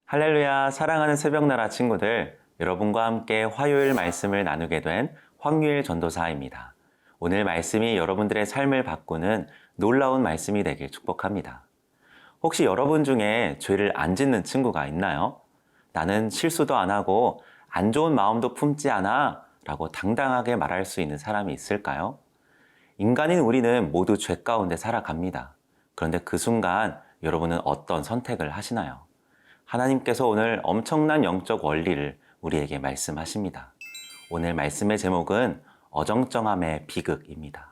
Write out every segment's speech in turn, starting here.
할렐루야, 사랑하는 새벽나라 친구들, 여러분과 함께 화요일 말씀을 나누게 된 황유일 전도사입니다. 오늘 말씀이 여러분들의 삶을 바꾸는 놀라운 말씀이 되길 축복합니다. 혹시 여러분 중에 죄를 안 짓는 친구가 있나요? 나는 실수도 안 하고 안 좋은 마음도 품지 않아 라고 당당하게 말할 수 있는 사람이 있을까요? 인간인 우리는 모두 죄 가운데 살아갑니다. 그런데 그 순간 여러분은 어떤 선택을 하시나요? 하나님께서 오늘 엄청난 영적 원리를 우리에게 말씀하십니다. 오늘 말씀의 제목은 어정쩡함의 비극입니다.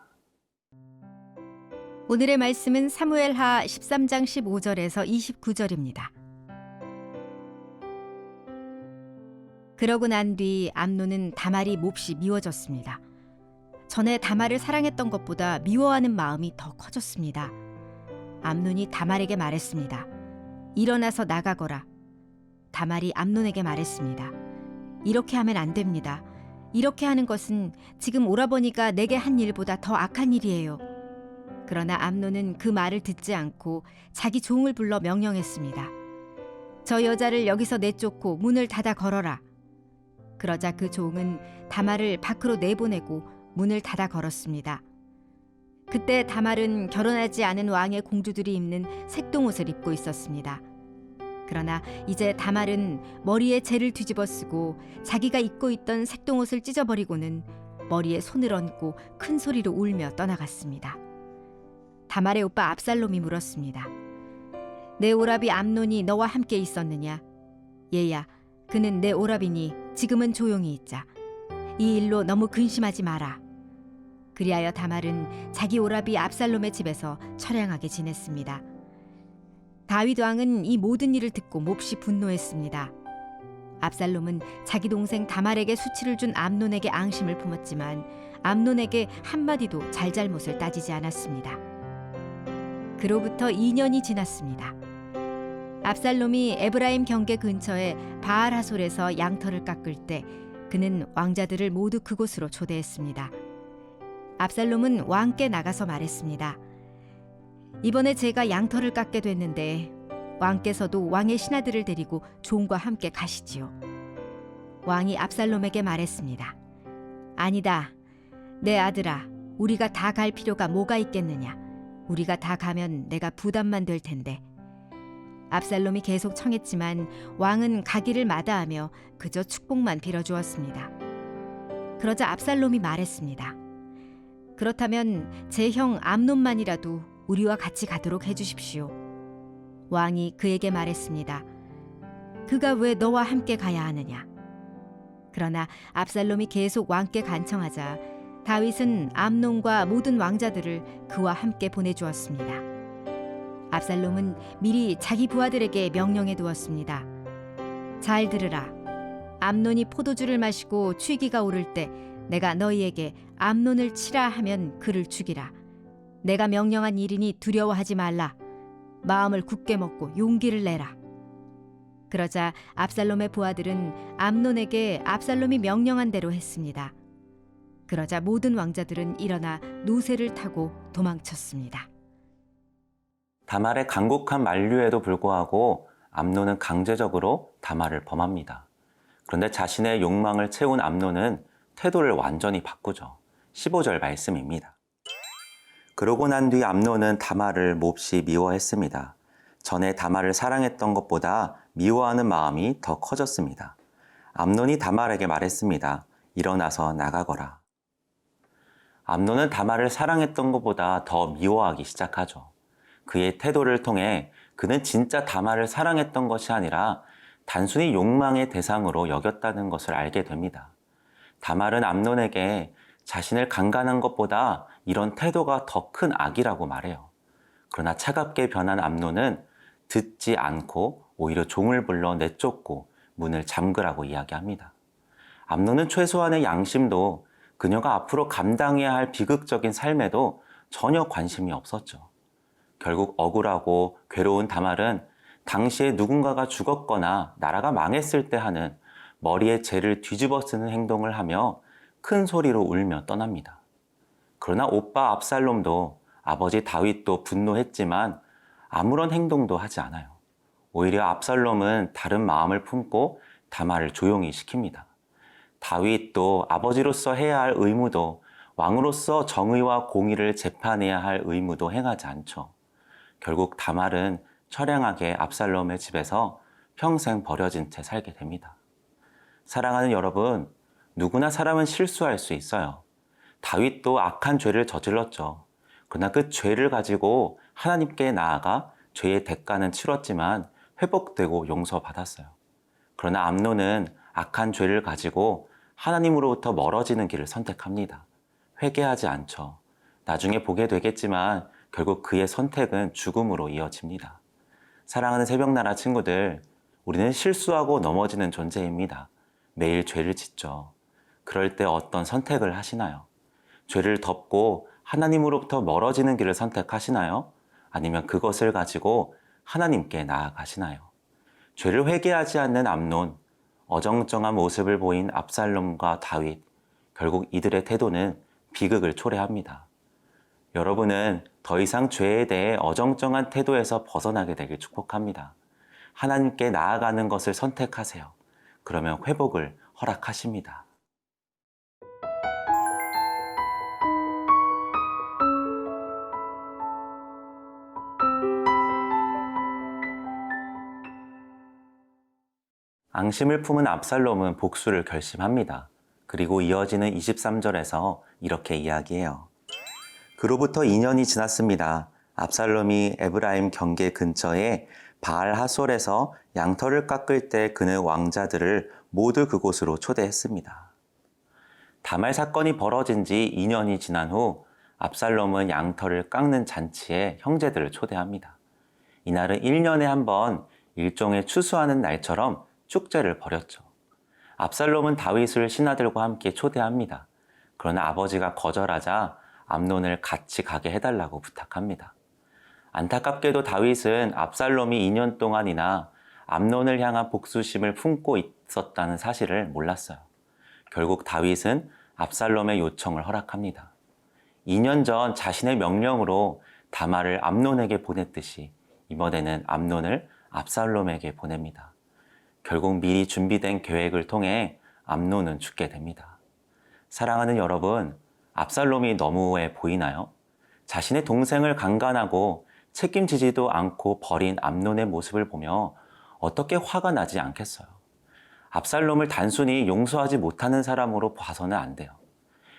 오늘의 말씀은 사무엘하 13장 15절에서 29절입니다. 그러고 난 뒤 암논은 다말이 몹시 미워졌습니다. 전에 다말을 사랑했던 것보다 미워하는 마음이 더 커졌습니다. 암논이 다말에게 말했습니다. 일어나서 나가거라. 다말이 암논에게 말했습니다. 이렇게 하면 안 됩니다. 이렇게 하는 것은 지금 오라버니가 내게 한 일보다 더 악한 일이에요. 그러나 암논은 그 말을 듣지 않고 자기 종을 불러 명령했습니다. 저 여자를 여기서 내쫓고 문을 닫아 걸어라. 그러자 그 종은 다말을 밖으로 내보내고 문을 닫아 걸었습니다. 그때 다말은 결혼하지 않은 왕의 공주들이 입는 색동옷을 입고 있었습니다. 그러나 이제 다말은 머리에 재를 뒤집어 쓰고 자기가 입고 있던 색동옷을 찢어버리고는 머리에 손을 얹고 큰 소리로 울며 떠나갔습니다. 다말의 오빠 압살롬이 물었습니다. 내 오라비 암논이 너와 함께 있었느냐? 얘야, 그는 내 오라비니 지금은 조용히 있자. 이 일로 너무 근심하지 마라. 그리하여 다말은 자기 오라비 압살롬의 집에서 처량하게 지냈습니다. 다윗 왕은 이 모든 일을 듣고 몹시 분노했습니다. 압살롬은 자기 동생 다말에게 수치를 준 암논에게 앙심을 품었지만 암논에게 한마디도 잘잘못을 따지지 않았습니다. 그로부터 2년이 지났습니다. 압살롬이 에브라임 경계 근처에 바알하솔에서 양털을 깎을 때 그는 왕자들을 모두 그곳으로 초대했습니다. 압살롬은 왕께 나가서 말했습니다. 이번에 제가 양털을 깎게 됐는데 왕께서도 왕의 신하들을 데리고 종과 함께 가시지요. 왕이 압살롬에게 말했습니다. 아니다. 내 아들아, 우리가 다 갈 필요가 뭐가 있겠느냐. 우리가 다 가면 내가 부담만 될 텐데. 압살롬이 계속 청했지만 왕은 가기를 마다하며 그저 축복만 빌어주었습니다. 그러자 압살롬이 말했습니다. 그렇다면 제 형 암논만이라도 우리와 같이 가도록 해주십시오. 왕이 그에게 말했습니다. 그가 왜 너와 함께 가야 하느냐? 그러나 압살롬이 계속 왕께 간청하자 다윗은 암논과 모든 왕자들을 그와 함께 보내주었습니다. 압살롬은 미리 자기 부하들에게 명령해 두었습니다. 잘 들으라. 암논이 포도주를 마시고 취기가 오를 때 내가 너희에게 암논을 치라 하면 그를 죽이라. 내가 명령한 일이니 두려워하지 말라. 마음을 굳게 먹고 용기를 내라. 그러자 압살롬의 부하들은 암논에게 압살롬이 명령한 대로 했습니다. 그러자 모든 왕자들은 일어나 노새를 타고 도망쳤습니다. 다말의 간곡한 만류에도 불구하고 암논은 강제적으로 다말을 범합니다. 그런데 자신의 욕망을 채운 암논은 태도를 완전히 바꾸죠. 15절 말씀입니다. 그러고 난 뒤 암논은 다말을 몹시 미워했습니다. 전에 다말을 사랑했던 것보다 미워하는 마음이 더 커졌습니다. 암논이 다말에게 말했습니다. 일어나서 나가거라. 암논은 다말을 사랑했던 것보다 더 미워하기 시작하죠. 그의 태도를 통해 그는 진짜 다말을 사랑했던 것이 아니라 단순히 욕망의 대상으로 여겼다는 것을 알게 됩니다. 다말은 암논에게 자신을 강간한 것보다 이런 태도가 더 큰 악이라고 말해요. 그러나 차갑게 변한 암논은 듣지 않고 오히려 종을 불러 내쫓고 문을 잠그라고 이야기합니다. 암논은 최소한의 양심도 그녀가 앞으로 감당해야 할 비극적인 삶에도 전혀 관심이 없었죠. 결국 억울하고 괴로운 다말은 당시에 누군가가 죽었거나 나라가 망했을 때 하는 머리에 재를 뒤집어 쓰는 행동을 하며 큰 소리로 울며 떠납니다. 그러나 오빠 압살롬도 아버지 다윗도 분노했지만 아무런 행동도 하지 않아요. 오히려 압살롬은 다른 마음을 품고 다말을 조용히 시킵니다. 다윗도 아버지로서 해야 할 의무도 왕으로서 정의와 공의를 재판해야 할 의무도 행하지 않죠. 결국 다말은 처량하게 압살롬의 집에서 평생 버려진 채 살게 됩니다. 사랑하는 여러분, 누구나 사람은 실수할 수 있어요. 다윗도 악한 죄를 저질렀죠. 그러나 그 죄를 가지고 하나님께 나아가 죄의 대가는 치렀지만 회복되고 용서받았어요. 그러나 암논은 악한 죄를 가지고 하나님으로부터 멀어지는 길을 선택합니다. 회개하지 않죠. 나중에 보게 되겠지만 결국 그의 선택은 죽음으로 이어집니다. 사랑하는 새벽나라 친구들, 우리는 실수하고 넘어지는 존재입니다. 매일 죄를 짓죠. 그럴 때 어떤 선택을 하시나요? 죄를 덮고 하나님으로부터 멀어지는 길을 선택하시나요? 아니면 그것을 가지고 하나님께 나아가시나요? 죄를 회개하지 않는 암논, 어정쩡한 모습을 보인 압살롬과 다윗, 결국 이들의 태도는 비극을 초래합니다. 여러분은 더 이상 죄에 대해 어정쩡한 태도에서 벗어나게 되길 축복합니다. 하나님께 나아가는 것을 선택하세요. 그러면 회복을 허락하십니다. 앙심을 품은 압살롬은 복수를 결심합니다. 그리고 이어지는 23절에서 이렇게 이야기해요. 그로부터 2년이 지났습니다. 압살롬이 에브라임 경계 근처에 바알 하솔에서 양털을 깎을 때 그는 왕자들을 모두 그곳으로 초대했습니다. 다말 사건이 벌어진 지 2년이 지난 후 압살롬은 양털을 깎는 잔치에 형제들을 초대합니다. 이날은 1년에 한 번 일종의 추수하는 날처럼 축제를 벌였죠. 압살롬은 다윗을 신하들과 함께 초대합니다. 그러나 아버지가 거절하자 암논을 같이 가게 해달라고 부탁합니다. 안타깝게도 다윗은 압살롬이 2년 동안이나 암논을 향한 복수심을 품고 있었다는 사실을 몰랐어요. 결국 다윗은 압살롬의 요청을 허락합니다. 2년 전 자신의 명령으로 다말을 암논에게 보냈듯이 이번에는 암논을 압살롬에게 보냅니다. 결국 미리 준비된 계획을 통해 암논은 죽게 됩니다. 사랑하는 여러분, 압살롬이 너무해 보이나요? 자신의 동생을 강간하고 책임지지도 않고 버린 암논의 모습을 보며 어떻게 화가 나지 않겠어요? 압살롬을 단순히 용서하지 못하는 사람으로 봐서는 안 돼요.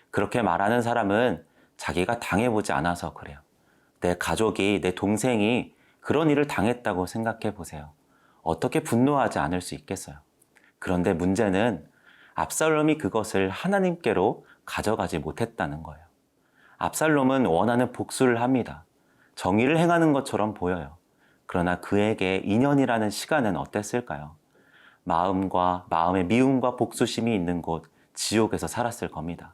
그렇게 말하는 사람은 자기가 당해보지 않아서 그래요. 내 가족이, 내 동생이 그런 일을 당했다고 생각해 보세요. 어떻게 분노하지 않을 수 있겠어요? 그런데 문제는 압살롬이 그것을 하나님께로 가져가지 못했다는 거예요. 압살롬은 원하는 복수를 합니다. 정의를 행하는 것처럼 보여요. 그러나 그에게 2년이라는 시간은 어땠을까요? 마음의 미움과 복수심이 있는 곳, 지옥에서 살았을 겁니다.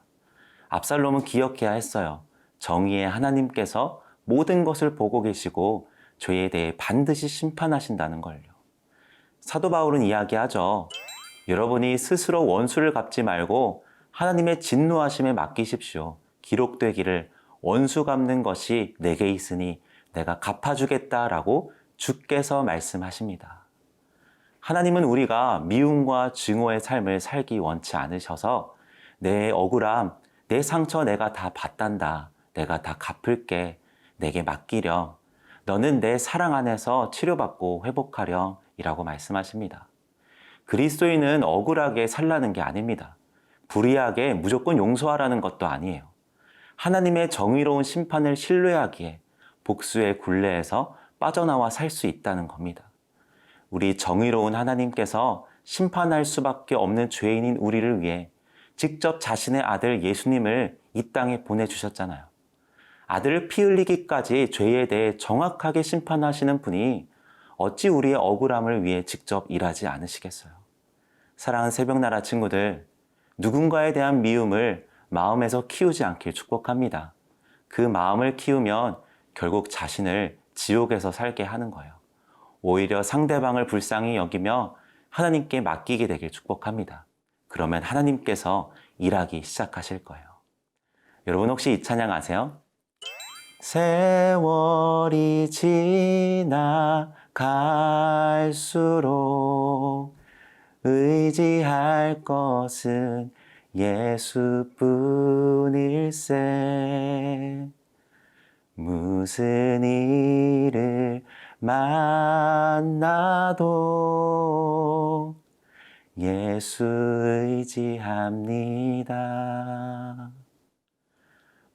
압살롬은 기억해야 했어요. 정의의 하나님께서 모든 것을 보고 계시고 죄에 대해 반드시 심판하신다는 걸요. 사도 바울은 이야기하죠. 여러분이 스스로 원수를 갚지 말고 하나님의 진노하심에 맡기십시오. 기록되기를 원수 갚는 것이 내게 있으니 내가 갚아주겠다라고 주께서 말씀하십니다. 하나님은 우리가 미움과 증오의 삶을 살기 원치 않으셔서 내 억울함, 내 상처 내가 다 받단다. 내가 다 갚을게. 내게 맡기렴. 너는 내 사랑 안에서 치료받고 회복하렴. 이라고 말씀하십니다. 그리스도인은 억울하게 살라는 게 아닙니다. 불의하게 무조건 용서하라는 것도 아니에요. 하나님의 정의로운 심판을 신뢰하기에 복수의 굴레에서 빠져나와 살 수 있다는 겁니다. 우리 정의로운 하나님께서 심판할 수밖에 없는 죄인인 우리를 위해 직접 자신의 아들 예수님을 이 땅에 보내주셨잖아요. 아들을 피 흘리기까지 죄에 대해 정확하게 심판하시는 분이 어찌 우리의 억울함을 위해 직접 일하지 않으시겠어요? 사랑하는 새벽나라 친구들, 누군가에 대한 미움을 마음에서 키우지 않길 축복합니다. 그 마음을 키우면 결국 자신을 지옥에서 살게 하는 거예요. 오히려 상대방을 불쌍히 여기며 하나님께 맡기게 되길 축복합니다. 그러면 하나님께서 일하기 시작하실 거예요. 여러분 혹시 이 찬양 아세요? 세월이 지나 갈수록 의지할 것은 예수뿐일세. 무슨 일을 만나도 예수 의지합니다.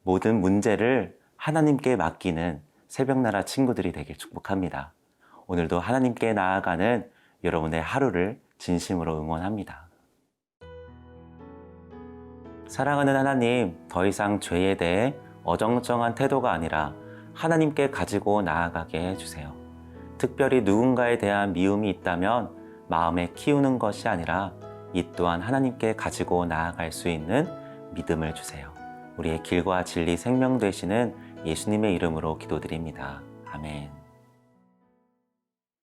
모든 문제를 하나님께 맡기는 새벽나라 친구들이 되길 축복합니다. 오늘도 하나님께 나아가는 여러분의 하루를 진심으로 응원합니다. 사랑하는 하나님, 더 이상 죄에 대해 어정쩡한 태도가 아니라 하나님께 가지고 나아가게 해주세요. 특별히 누군가에 대한 미움이 있다면 마음에 키우는 것이 아니라 이 또한 하나님께 가지고 나아갈 수 있는 믿음을 주세요. 우리의 길과 진리 생명 되시는 예수님의 이름으로 기도드립니다. 아멘.